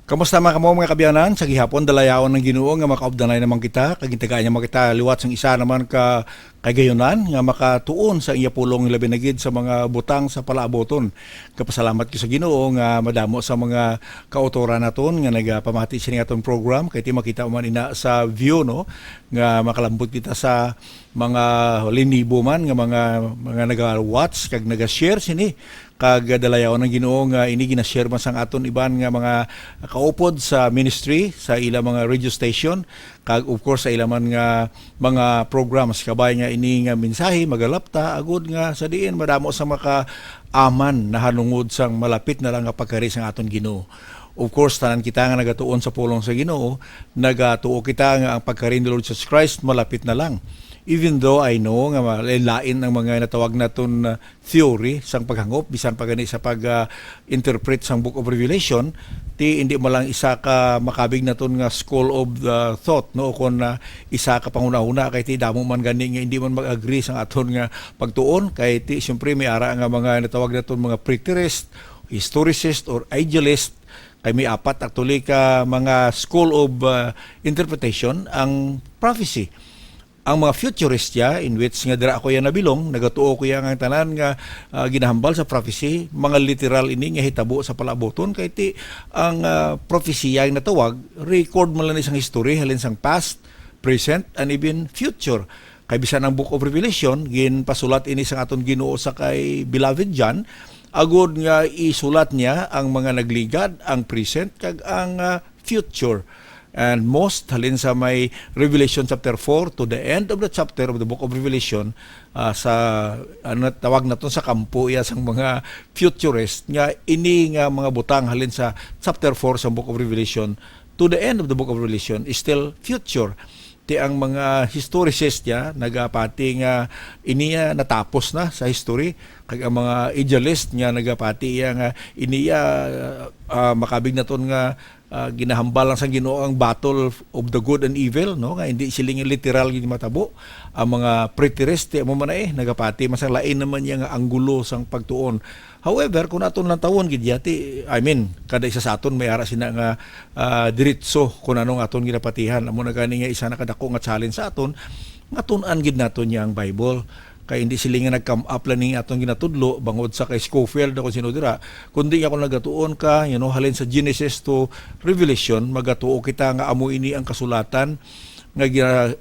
Kamusta mga kabyanan? Sa gihapon dalayaon ng Ginoo nga makaobdanay naman kita, kagintagaan naman kita liwat sang isa naman ka kagayonan nga makatuon sa iya pulong labi na gid sa mga butang sa palaaboton. Kapasalamat ko sa Ginoo nga madamo sa mga kautoran naton nga nagapamati sa atong program kay ti makita man ina sa view no nga makalambot kita sa mga linibo man nga mga naga-watch kag naga-share sini kag dalayaw ng Ginoo nga ini gina-share man sang aton iban nga mga kaupod sa ministry sa ila mga radio station kag of course sa ila man nga mga programs kabay nga ini nga mensahe magalapta agud nga sa diin madamo sa maka-aman nahanungod sang malapit na lang nga pagkari sang aton Ginoo. Of course, tanan kita nga nagatuon sa pulong sa Ginoo, nagatuo kita nga ang pagkari ni Lord Jesus Christ malapit na lang. Even though I know nga lain ang mga natawag naton theory sang paghangop bisan pa gani sa pag-interpret sang Book of Revelation, ti hindi mo lang isa ka makabig naton nga school of the thought no kon isa ka panguna-una kay ti damo man gani nga hindi man mag-agree sang aton nga pagtuon kay ti syempre may ara nga mga natawag naton mga preterist, historicist or idealist kay may apat actually ka mga school of interpretation ang prophecy. Ang mga futurist ya in which nga dira ako yan nabilong nagatuo ko yang tanan nga ginahambal sa prophecy mga literal ini nga hitabo sa palaboton kay ti ang prophecy yang natawag record man lang isang history halin sang past, present and even future. Kay bisan ang Book of Revelation ginpasulat ini sang aton Ginoo sa kay beloved John agud nga isulat niya ang mga nagligad, ang present kag ang future. And most halin sa may Revelation chapter 4 to the end of the chapter of the Book of Revelation sa tawag naton sa kampo iya sang mga futurist nga ini nga mga butang halin sa chapter 4 sa Book of Revelation to the end of the Book of Revelation is still future. Ti ang mga historicist ya nagapati nga iniya natapos na sa history kag ang mga idealist nga nagapati iya nga iniya makabig naton nga ginahambal lang sa Ginoo ang battle of the good and evil no nga hindi sila literal gid matabo ang mga preterist mo man nagapati masang lain naman yang anggulo sang pagtuon. However kung aton lang tawon gid yati kada isa sa aton may ara sina nga diretso kung anong aton ginapatihan amo na gani nga isa na kadako nga challenge sa aton nga tun-an gid naton yang Bible. Kay hindi sila nga nag-come up lang ng atong ginatudlo bangod sa kay Scofield ako sinudira kundi ako nagatuon ka halin sa Genesis to Revelation magatuo kita nga amo ini ang kasulatan nga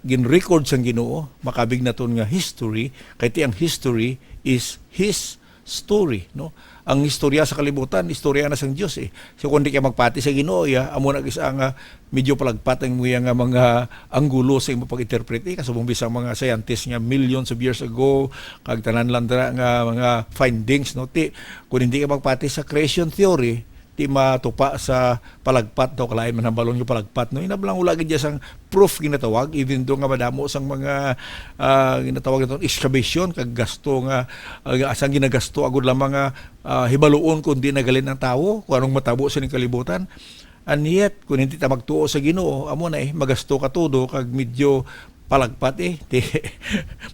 gin-record sang Ginoo makabig naton nga history kay ti ang history is His story no ang istorya sa kalibutan istorya na sang Dios so kundi kay magpati sa Ginoo amo na isa nga medyo palagpat ang nga mga anggulo sa imo pag-interpret kasubong bisang mga scientists nga millions of years ago kag tanan lang dira nga mga findings no ti kun hindi ka magpati sa creation theory ti matupa sa palagpat daw kalain man ang balon yung palagpat no inablang ula gid sang proof ginatawag even do nga madamo sang mga ginatawag naton excavation kag gasto nga asang ginagasto agud lamang nga hibaluon kun di nagalin ang tawo kung anong matabo sa ning kalibutan. And yet kung hindi ta magtuo sa Ginoo amo na magasto ka todo kag medyo palagpat ti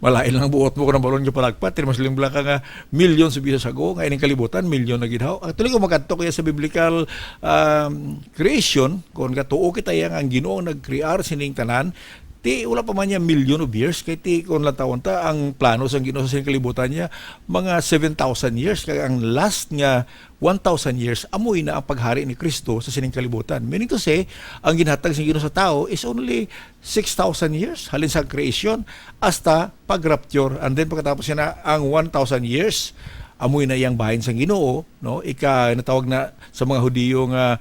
malain lang buot mo ko ng balon yung palagpat mas limbla ka nga millions of years ago nga ining kalibutan milyon na gidhaw actually kung magadto kaya sa biblical creation kung katuo kita yang ang Ginoo nag-create sining tanan ti wala pa man niya million of years kay ti kung lang taon ta ang plano sa Ginoo sa sining kalibutan niya mga 7,000 years kay ang last nga 1,000 years amoy na ang paghari ni Kristo sa sining kalibutan. Meaning to say, ang ginhatag sa Ginoo sa tao is only 6,000 years halin sa creation hasta pag-rapture and then pagkatapos niya ang 1,000 years amoy na iyang bahin sa Ginoo no natawag na sa mga Hudiyo nga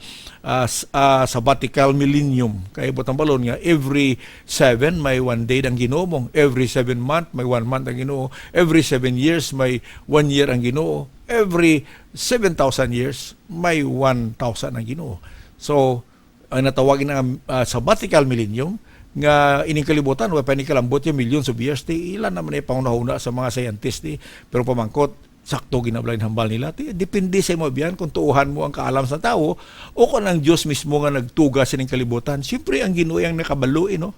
sabbatical millennium kay butang balon nga every 7 may 1 day ang Ginoo mo every 7 month may 1 month ang Ginoo every 7 years may 1 year ang Ginoo every 7,000 years may 1,000 ang Ginoo. So ang natawag na sabbatical millennium nga ining kalibutan wa pa ni kalambot yung millions of years ti ilan naman ay pangunahuna sa mga scientists pero pamangkot sakto ginablain hambal nila depende sa imo biyan kung tuuhan mo ang kaalam sa tao o kung ang Dios mismo nga nagtuga sa ning kalibutan siyempre ang Ginoo ang nakabalo no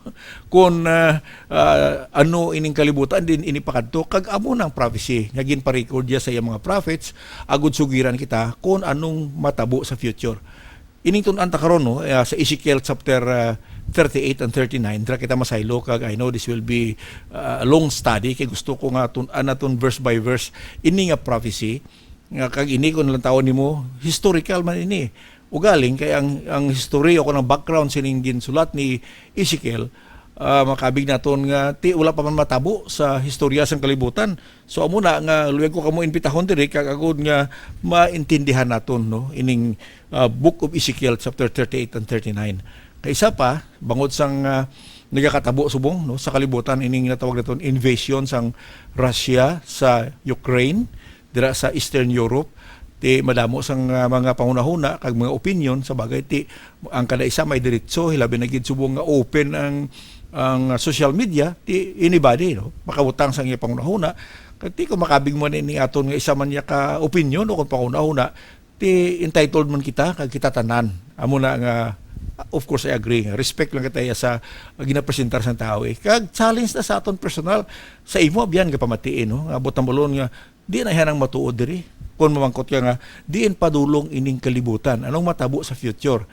kung ano ining kalibutan din inipakadto kag amo nang prophecy nga ginpa-record dia sa iyang mga prophets agud sugiran kita kung anong matabo sa future Ining tun-an ta karon no sa Ezekiel chapter 38 and 39 dira kita masaylo kag I know this will be a long study kay gusto ko nga tun-an naton verse by verse ini nga prophecy nga kag ini kun lang tawon nimo historical man ini ugaling kay ang history o ng background sining ginsulat ni Ezekiel makabig naton nga ti wala pa man matabo sa historya sang kalibutan. So amo na nga luwag ko kamo imbitahon diri kag agud nga maintindihan naton no ining book of Ezekiel chapter 38 and 39. Kay isa pa bangod sang nagakatabo subong no sa kalibutan ining natawag naton invasion sang Russia sa Ukraine dira sa Eastern Europe. Ti madamo sang mga pangunahuna kag mga opinion sa bagay ti ang kada isa may diretso hilabi na gid subong nga open ang social media ti anybody no makabutang sang iya pangunahuna kag ti ko makabig mo ni aton nga isa man ya ka opinion o kung pangunahuna ti entitled man kita kag kita tanan amo na nga of course I agree respect lang kita sa ginapresentar sang tao kag challenge na sa aton personal sa imo biyan nga pamatiin no abot ang bulon nga di na hanang matuod diri kung mamangkot ka nga diin padulong ining kalibutan anong matabo sa future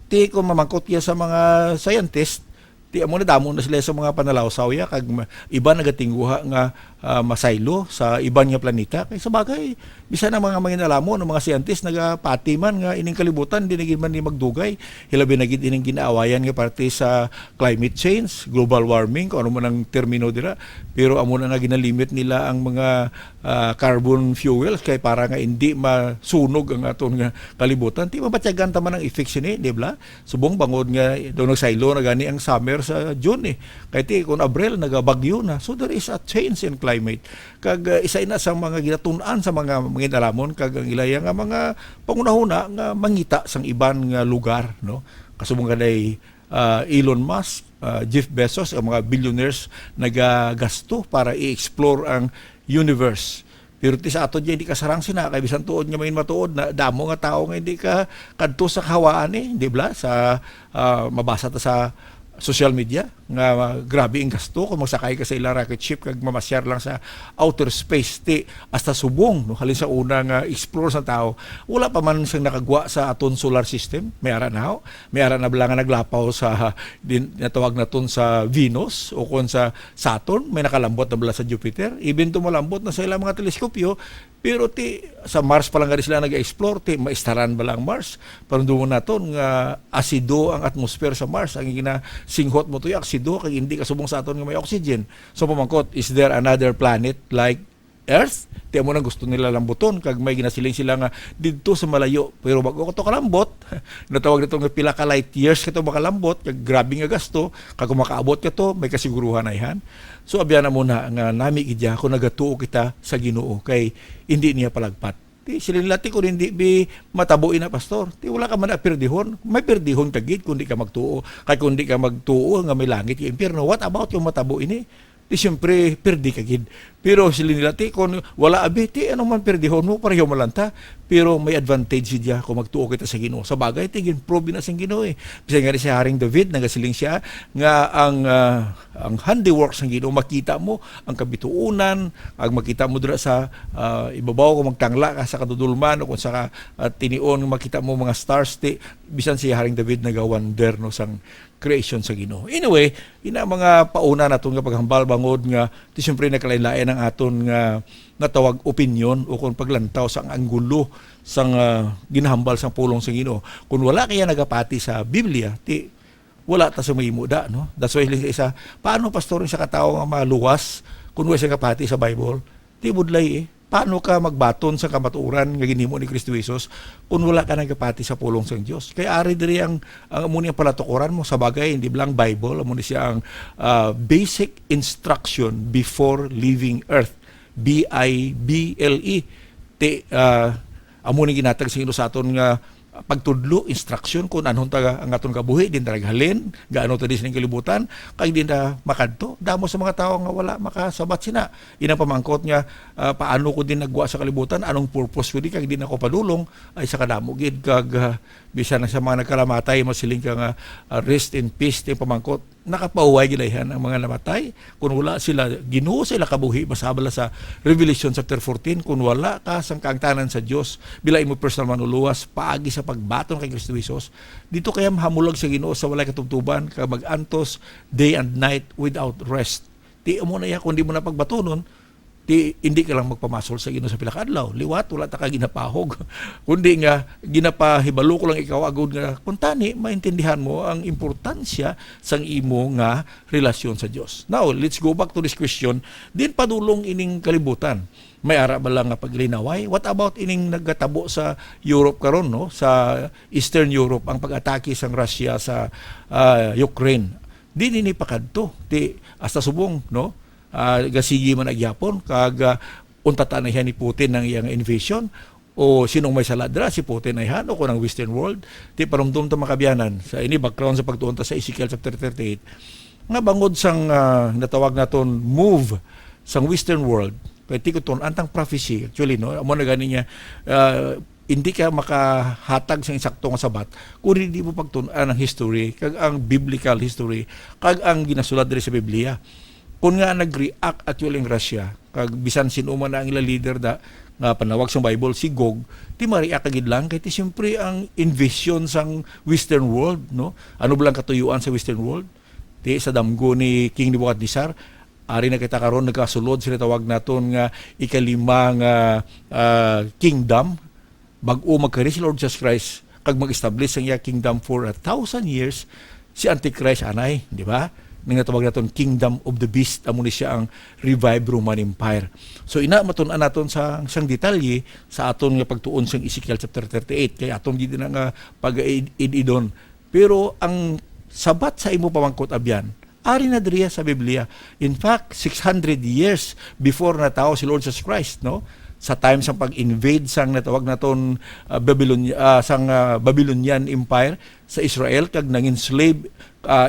ti kung mamangkot ka sa mga scientist ti amo na damo na sila sa mga panalawsaw ya kag iba nagatingguha nga masaylo sa iban nga planeta kay sa bagay bisan ang mga manginalamo ng mga scientist nagapati man nga ining kalibutan di nagid man ni magdugay hilabi na gid ining ginaawayan nga parte sa climate change global warming kung ano man ang termino dira pero amo na nga ginalimit nila ang mga carbon fuels kay para nga hindi masunog ang aton nga kalibutan ti mabatyagan ta man ang effects ni di ba subong bangod nga do nagsaylo na gani ang summer sa June kay ti kun Abril nagabagyo na so there is a change in climate kag isa na sa mga ginatun-an sa mga mangindalamon kag ang ilaya nga mga pangunahuna nga mangita sang iban nga lugar no kasubong kaday Elon Musk, Jeff Bezos ang mga billionaires nagagasto para i-explore ang universe. Pero ti sa ato di kasarang sina kay bisan tuod nga may matuod na damo nga tao nga hindi ka kadto sa kahawaan di ba sa mabasa ta sa social media nga grabe ang gasto kung magsakay ka sa ilang rocket ship kag mamasyar lang sa outer space ti hasta subong no halin sa una nga explore sa tao wala pa man siyang nakagwa sa aton solar system may ara na bala nga naglapaw sa natawag naton sa Venus o kon sa Saturn may nakalambot na bala sa Jupiter even to malambot na sa ilang mga teleskopyo pero ti sa Mars pa lang nga sila nag-explore ti maistaran bala ang Mars parundungon naton nga asido ang atmosphere sa Mars ang ginasinghot mo to asido kag hindi kasubong sa aton nga may oxygen so pamangkot is there another planet like Earth ti amo nang gusto nila lambuton kag may ginasiling sila nga didto sa malayo pero bago ko to kalambot natawag nito nga pila ka light years kato makalambot kag grabe nga gasto kag kung makaabot ka to may kasiguruhan na ihan so abyan na muna nga nami gidya kung nagatuo kita sa Ginoo kay hindi niya palagpat ti sililati ko hindi bi matabuin na pastor ti wala ka man aperdihon may perdihon kagid kundi ka magtuo kay kundi ka magtuo nga may langit yung impierno what about yung matabo ini ti siyempre perdi kagid pero sila nila ti kung wala abi ti ano man perdihon mo pareho malanta pero may advantage siya kung magtuo kita sa Ginoo sa bagay ti ginprove na sang Ginoo bisan nga si Haring David nagasiling siya nga ang handiwork sang Ginoo makita mo ang kabituunan ang makita mo dira sa ibabaw kung magtangla ka sa kadudulman o kung sa tinion makita mo mga stars ti bisan si Haring David nagawonder no sang creation sa Ginoo. Anyway, ina mga pauna naton nga paghambal bangod nga ti syempre nakalain-lain ang aton nga natawag opinion o kung paglantaw sang anggulo sang ginahambal sang pulong sa Ginoo. Kung wala kaya nagapati sa Biblia, ti wala ta sa mahimuda no. That's why isa paano pastor sa katao nga maluwas kung wala siya kapati sa Bible? Ti budlay paano ka magbaton sa kamatuoran nga ginhimo ni Kristo Jesus kung wala ka nagapati sa pulong sang Dios kaya ari diri ang amuni ang palatukoran mo sa bagay hindi lang Bible amuni siya ang basic instruction before leaving earth BIBLE ti amuni ginatag sa sa aton nga pagtudlo instruction kung anong taga ang aton kabuhi din taraghalin gaano ta dis ning kalibutan kay din na makadto damo sa mga tawo nga wala makasabat sina inang pamangkot nga paano ko din nagwa sa kalibutan anong purpose ko di kag din ako padulong ay sa kadamo gid kag bisan sa mga nagkalamatay masiling ka nga rest in peace ti pamangkot nakapahuway gilayhan ang mga namatay. Kung wala sila, Ginoo sila kabuhi, masabala sa Revelation chapter 14, kung wala ka sang kaangtanan sa Dios, bila imo personal manuluwas, paagi sa pagbaton kay Kristo Jesus, dito kaya mahamulag sa Ginoo sa walay katubtuban, ka magantos day and night without rest. Di mo na ya, kung di mo na pagbatonon, hindi ka lang magpamasol sa Ginoo sa pila ka adlaw. Liwat, wala ta ka ginapahog. Kundi nga, ginapahibalo ko lang ikaw agud nga, kung tani, maintindihan mo ang importansya sang imo nga relasyon sa Dios. Now, let's go back to this question. Din padulong ining kalibutan. May ara ba lang nga paglinaway? What about ining naggatabo sa Europe karon, no? Sa Eastern Europe, ang pag-atake sang Russia sa Ukraine. Di nini pakadto. Di hasta subong, no? Gasigi man agyapon kag untatan na ni Putin ng iyang invasion o sinong may saladra si Putin ay o ko ng Western world ti parumdum ta makabyanan sa ini background sa pagtuon ta sa Ezekiel chapter 38 nga bangod sang natawag naton move sang Western world kay ti kuton antang prophecy actually no amo na gani niya hindi ka makahatag sa insakto nga sabat kung hindi mo pagtun-an ang history kag ang biblical history kag ang ginasulat diri sa Biblia. Kung nga nag-react actually ang Russia, kag bisan sino man ang ila leader da nga panawag sa Bible si Gog, ti ma-react agad lang kay ti siyempre ang invasion sang Western world, no? Ano ba lang katuyuan sa Western world? Ti sa damgo ni King Nebuchadnezzar, ari na kita karon nagkasulod sila tawag naton nga ikalimang kingdom bag-o magkari si Lord Jesus Christ kag mag-establish ang iya kingdom for 1,000 years si Antichrist anay, di ba? Nga tawag naton Kingdom of the Beast, amo ni siya ang revived Roman Empire. So ina matun-an naton sa sang detalye sa aton nga pagtuon sang Ezekiel chapter 38 kay aton gid na nga pag-idon. Pero ang sabat sa imo pamangkot abyan ari na diriya sa Biblia. In fact, 600 years before natao si Lord Jesus Christ, no? Sa time sang pag-invade sang natawag naton Babylonian Empire sa Israel kag nangin slave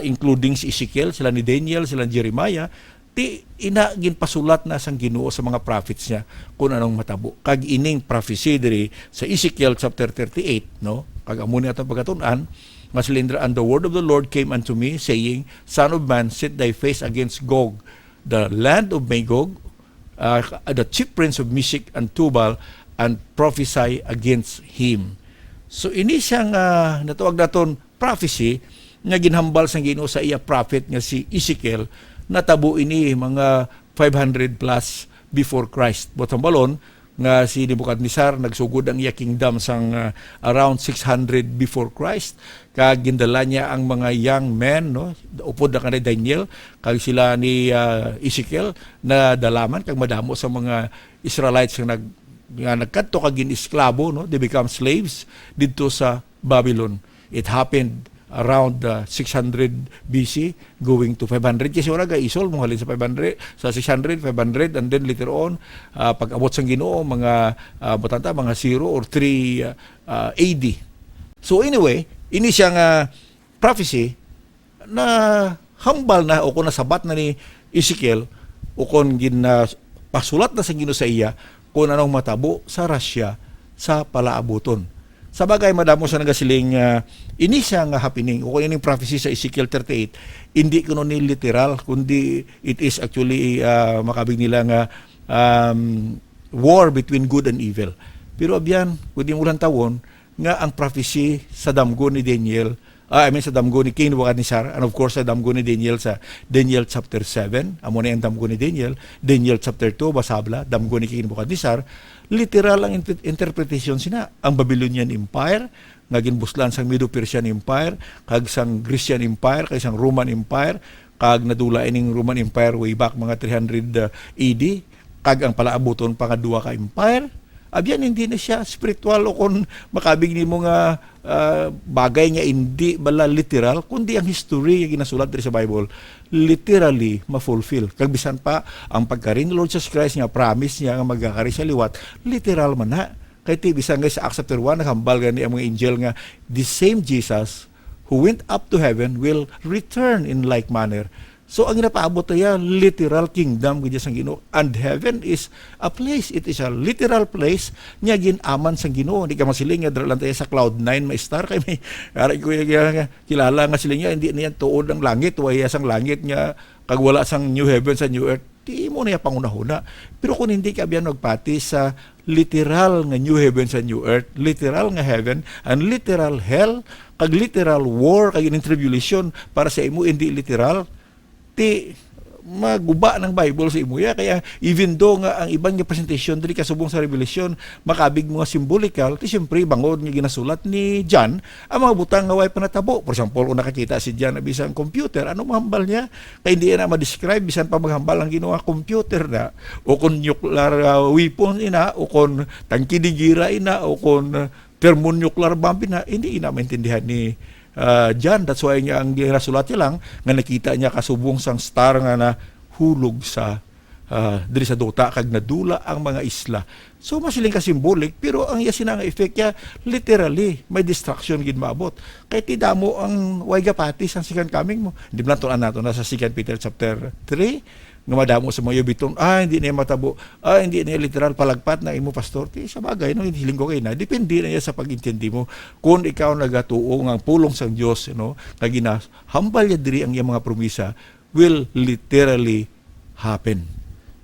including si Ezekiel, sila ni Daniel, sila ni Jeremiah, ti ina ginpasulat na sang Ginoo sa mga prophets niya kung anong matabo. Kag ining prophecy diri sa Ezekiel chapter 38, no? Kag amo ni atong pagatunan, nga silindra, and the word of the Lord came unto me saying, Son of man, set thy face against Gog, the land of Magog, the chief prince of Meshech and Tubal, and prophesy against him. So ini siyang natawag naton prophecy nga ginhambal sang Ginoo sa iya prophet nga si Ezekiel, natabo ini mga 500 plus before Christ. Botong balon nga si Nebuchadnezzar nagsugod ang iya kingdom sang around 600 before Christ, kag gindala niya ang mga young men, no, upod na kanay Daniel kag sila ni Ezekiel na dalaman kag madamo sa mga Israelites nga nagkadto kag ginisklabo, no, they become slaves didto sa Babylon. It happened around 600 BC going to 500 kasi wala ga isol mo halin sa 500 sa 600 500 and then later on pag abot sang Ginoo mga butanta mga 0 or 3 AD. So anyway, ini siyang prophecy na hambal na o kung nasabat na ni Ezekiel o kung pasulat na sa Ginoo sa iya kung anong matabo sa Russia sa palaabuton. Sa bagay, madamo sa nagasiling ini siya nga happening o kung ining prophecy sa Ezekiel 38, hindi kuno ni literal, kundi it is actually makabig nila nga war between good and evil. Pero abyan, kundi ulang tawon, nga ang prophecy sa damgo ni Daniel, sa damgo ni King Nebuchadnezzar, and of course sa damgo ni Daniel sa Daniel chapter 7, amo na yung damgo ni Daniel, Daniel chapter 2, basabla, damgo ni King Nebuchadnezzar, literal ang interpretation sina. Ang Babylonian Empire, nga ginbuslan sang Medo-Persian Empire, kag sang Grecian Empire, kag sang Roman Empire, kag nadula ining Roman Empire way back mga 300 AD, kag ang palaabuton pa nga duwa ka empire. Abyan hindi na siya spiritual o kung makabig ni mo nga bagay nga hindi bala literal, kundi ang history nga ginasulat diri sa Bible literally ma-fulfill. Kag bisan pa ang pagkarin ni Lord Jesus Christ nga promise niya nga magkakari sa liwat, literal man na. Kay ti bisan nga sa Acts chapter 1 nakahambal gani ang mga angel nga the same Jesus who went up to heaven will return in like manner So ang ginapaabot niya literal kingdom gid sang Ginoo, and heaven is a place, it is a literal place nya ginaman sang Ginoo. Di ka masiling nga lang tayo sa cloud 9 may star kay may ara ko kilala nga sila niya hindi niya tuod ang langit, waya sang langit nga kag wala sang new heaven sa new earth. Di mo na pangunahuna. Pero kung hindi ka biyan magpati sa literal nga new heaven sa new earth, literal nga heaven, and literal hell, kag literal war, kag in tribulation para sa imo hindi literal, ti maguba ng Bible sa imo ya. Kaya even though nga ang ibang presentation dili kasubong sa Revelation makabig mga symbolical, ti siyempre bangod nga ginasulat ni John ang mga butang nga way panatabo. For example, kung nakakita si John na bisan computer, ano mahambal niya? Kaya hindi na ma-describe bisan pa maghambal ang ginawa computer na, o kung nuclear weapon ina, o kung tangkidigira ina, o kung thermonuclear bomb ina, hindi ina maintindihan ni John. That's why niya ang ginasulat niya lang nga nakita niya kasubong sang star nga na hulog sa diri sa duta kag nadula ang mga isla. So masiling ka symbolic, pero ang iya sinang effect niya literally may destruction gid maabot. Kay ti damo ang way gapati sang second coming mo. Di man tuan nato na sa 2 Peter chapter 3 nga madamo sa mga yubiton, hindi niya matabo, hindi niya literal palagpat na imo pastor. Ti sa bagay no, hiling ko kay na depende na sa pag-intindi mo kung ikaw nagatuo ang pulong sang Dios, no, kag ginahambal niya diri ang iyang mga promisa will literally happen.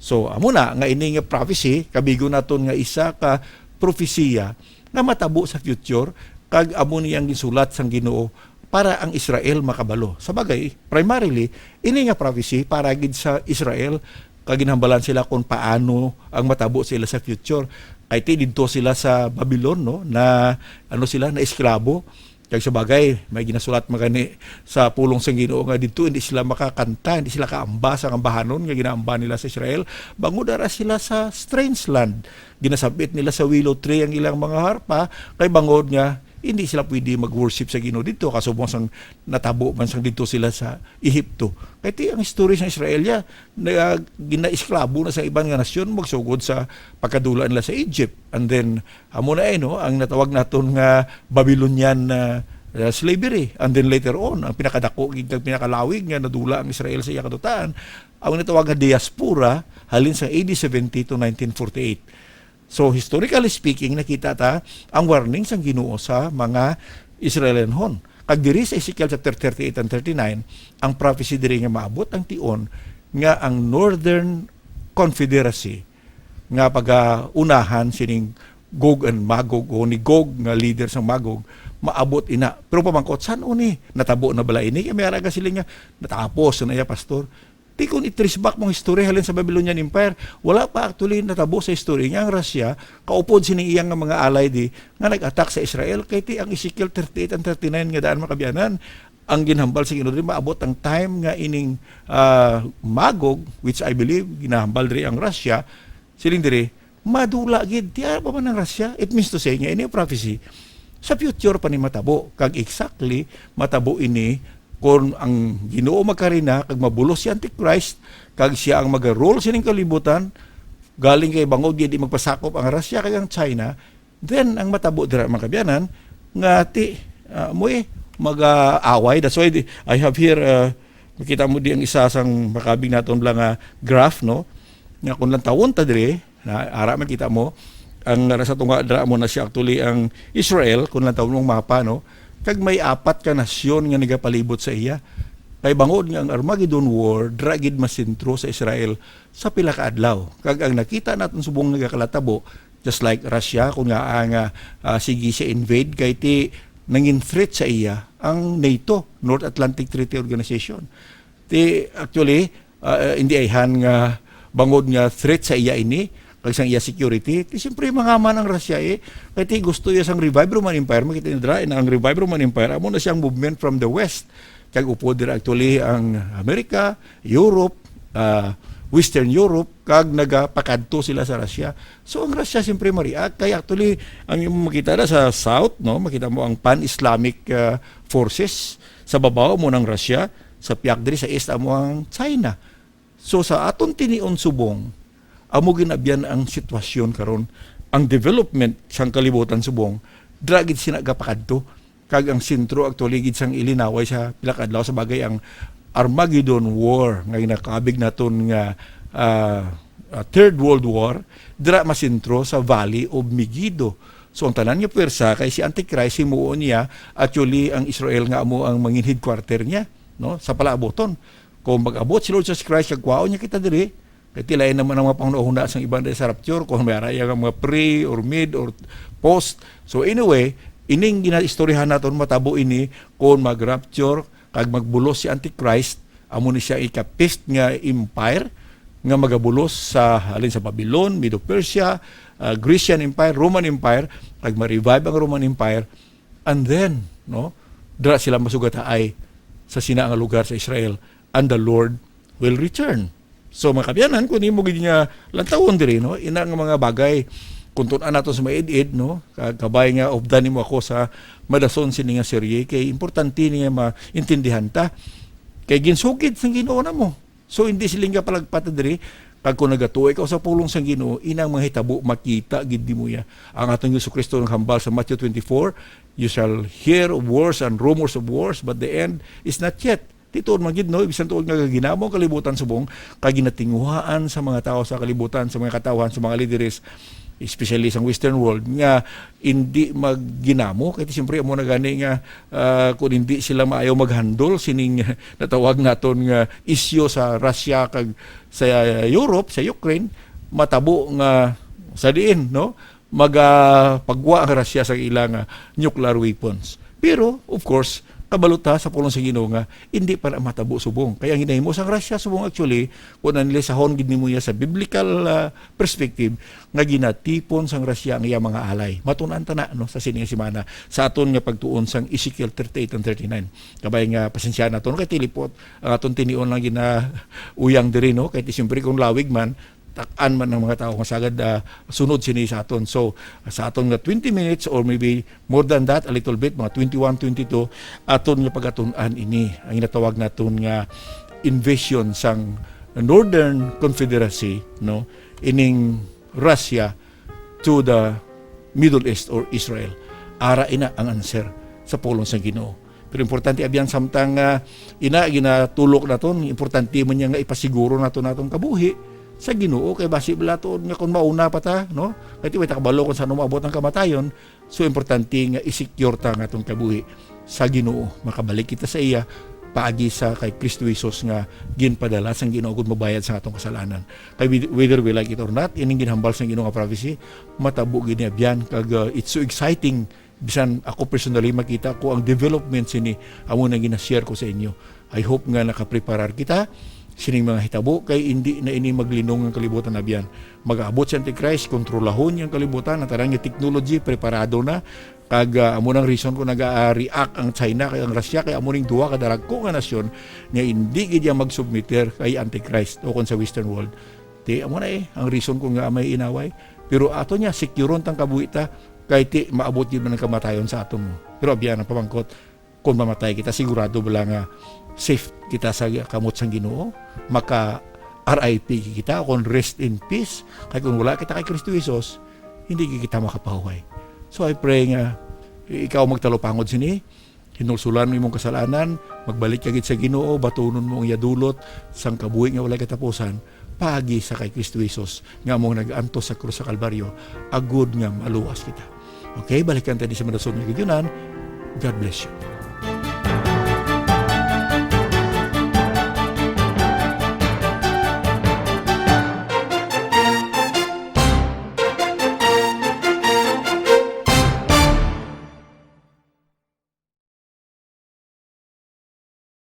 So amo na nga ini nga prophecy kabigo naton nga isa ka propesiya nga matabo sa future, kag amo niyang gisulat sang Ginoo para ang Israel makabalo. Sa bagay, primarily, ini nga prophecy para gid sa Israel, kaginhambalan sila kung paano ang matabo sila sa future. Kay ti didto sila sa Babylon, no, na sila na esklabo. Kag sa bagay, may ginasulat magani sa pulong sang Ginoo nga didto hindi sila makakanta, hindi sila kaamba sa ambahanon nga ginaamba nila sa Israel. Bangod ara sila sa strange land. Ginasabit nila sa willow tree ang ilang mga harpa, kay bangod nga hindi sila pwede mag-worship sa Ginoo dito kasubong sang natabo man sang dito sila sa Ehipto. Kaya ang history sa Israel na ginaesklabo na sa ibang nga nasyon magsugod sa pagkadula nila sa Egypt. And then amo na ang natawag naton nga Babylonian slavery. And then later on ang pinakadako gid pinakalawig nga nadula ang Israel sa iya kadutaan ang natawag nga diaspora halin sa AD 70 to 1948. So historically speaking, nakita ta ang warning sang Ginoo sa mga Israelenhon. Kag diri sa Ezekiel chapter 38 and 39, ang prophecy diri nga maabot ang tion nga ang Northern Confederacy nga pag-unahan sining Gog and Magog, o ni Gog nga leader sang Magog, maabot ina. Pero pamangkot saan uni? Natabo na bala ini? Kaya may araga sila nga natapos na iya pastor. Di kung i-trace back mong history halin sa Babylonian Empire, wala pa actually natabo sa history niya ang Russia, kaupod sining iyang nga mga alay di nga nag-attack sa Israel. Kay ti ang Ezekiel 38 and 39 nga daan makabiyanan, ang ginhambal sa Ginoo diri maabot ang time nga ining Magog, which I believe ginahambal diri ang Russia, siling diri madula gid ti pa man ang Russia. It means to say nga ini prophecy sa future pa ni matabo, kag exactly matabo ini kung ang Ginoo makarina kag mabulos si Antichrist kag siya ang mag-rule sining kalibutan galing kay bangod di magpasakop ang Russia kag ang China, then ang matabo dira makabiyanan nga ti mag-away. That's why I have here makita mo di ang isa sang makabig naton lang graph, no, nga kung lang tawon ta diri na ara makita mo ang sa tunga dira mo na siya actually ang Israel kung lang tawon mong mapa, no, kag may 4 ka nasyon nga nagapalibot sa iya. Kay bangod nga ang Armageddon War dragid masentro sa Israel sa pila ka adlaw. Kag ang nakita naton subong nagakalatabo, just like Russia kung nga ang sige siya invade kay ti nangin threat sa iya ang NATO, North Atlantic Treaty Organization. Ti actually hindi ayhan nga bangod nga threat sa iya ini kag sang iya security, ti siyempre mangaman ang Russia kay ti gusto iya sang Revive Roman Empire. Makita ni dra ang Revive Roman Empire amo na siyang movement from the west, kag upo dira actually ang America, Europe, Western Europe, kag nagapakadto sila sa Russia. So ang Russia siyempre ma-react, kay actually ang makita na sa south, no, makita mo ang pan-Islamic forces sa babaw mo ng Russia, sa piyak diri sa east amo ang China. So sa aton tinion subong amo ginabyan ang sitwasyon karon, ang development sang kalibutan subong dragid sinagapakadto kag ang sentro actually gid sang ilinaway sa pila ka adlaw sa bagay ang Armageddon War nga ginakabig naton nga Third World War, dira masintro sa Valley of Megiddo. So ang tanan nga pwersa kay si Antichrist himuon niya actually ang Israel nga amo ang mangin headquarter niya, no, sa palaaboton. Kung mag-abot si Lord Jesus Christ kagwao niya kita diri, kay tilayan naman ang mga pangunahuna sa ibang sa rapture kung may araya nga mga pre or mid or post. So anyway, ining ginaistoryahan naton matabo ini kung mag-rapture kag magbulos si Antichrist, amo ni siya ikapist nga empire nga magabulos sa halin sa Babylon, Medo-Persia, Grecian Empire, Roman Empire, kag ma-revive ang Roman Empire, and then, no, dira sila masugataay sa sina nga lugar sa Israel, and the Lord will return. So mga kabyanan, kung imo gid nga lantawon diri, no, ina nga mga bagay kung tun-an nato sa maid-id, no, kabay nga of nimo ako sa madason sini nga serye kay importante ni nga maintindihan ta kay ginsugid sang Ginoo namo. So hindi silinga palagpata diri kag kung nagatuoy ka sa pulong sang Ginoo, inang mga hitabo makita gid mo ya. Ang atong Jesucristo ng hambal sa Matthew 24, you shall hear of wars and rumors of wars, but the end is not yet. Tituon man gid, no, bisan tuod nga ginamo kalibutan subong kag ginatinguhaan sa mga tao sa kalibutan, sa mga katawhan, sa mga leaders, especially sa western world nga hindi magginamo kay siyempre amo na gani nga kung hindi sila maayo maghandle sining natawag naton nga isyu sa Russia kag sa Europe, sa Ukraine, matabo nga sa diin, no, pagwa ang Russia sa ilang nuclear weapons. Pero of course kabaluta sa pulong sa Ginoo nga hindi para matabo subong. Kaya ang hinahimo sang Russia subong actually kung anlisahon gid nimo ya sa biblical perspective nga ginatipon sang Russia ang iya mga alay. Matun-an ta na, no, sa sining semana sa aton nga pagtuon sang Ezekiel 38 and 39. Kabay nga pasensya naton kay tilipot ang aton tinion lang uyang diri, no, kay siyempre kung lawig man tak-an man ng mga tao kung sagad sunod sini sa aton. So, sa aton nga 20 minutes or maybe more than that, a little bit, mga 21, 22, aton nga pag-atunan ini. Ang inatawag naton nga invasion sang Northern Confederacy, no, ining Russia to the Middle East or Israel. Ara ina ang answer sa pulong sa Ginoo. Pero importante abyan samtang ina ginatulok naton, importante man niya nga ipasiguro naton kabuhi sa Ginoo kay basi balaton nga kun mauna pa ta, no, kay way takabalo kung saan umabot ang kamatayon. So importante nga i-secure ta nga atong kabuhi sa Ginoo, makabalik kita sa iya paagi sa kay Kristo Jesus nga ginpadala sang Ginoo gud mabayad sa atong kasalanan. Kay whether we like it or not, ining ginhambal sang Ginoo nga prophecy matabo gid ni abyan kag it's so exciting. Bisan ako personally makita ko ang development sini amo na gina-share ko sa inyo. I hope nga nakapreparar kita sining mga hitabo kay hindi na ini maglinong ang kalibutan na biyan. Mag-aabot si Antichrist, kontrolahon yung kalibutan, ang tarang yung technology, preparado na. Kag amo nang reason ko nag-react ang China kay ang Russia kay amo ning duwa ka daragko nga nasyon nga hindi gid magsubmiter kay Antichrist o kon sa western world. Ti amo na ang reason ko nga may inaway. Pero ato niya securon tang kabuhita kay ti maabot gid man ang kamatayon sa aton mo. Pero abyan ang pamangkot kung mamatay kita sigurado bala nga safe kita sa kamot sang Ginoo, maka RIP kita kung rest in peace. Kaya kung wala kita kay Kristo Jesus, hindi kita makapahuway. So I pray nga ikaw magtalopangod sini, hinulsulan mo imong kasalanan, magbalik ka gid sa Ginoo, batunon mo ang yadulot sang kabuhi nga walay katapusan, paagi sa kay Kristo Jesus nga mong nag-antos sa krus sa Kalbaryo, agud nga maluwas kita. Okay, balikan tayo sa madason nga gidyunan. God bless you.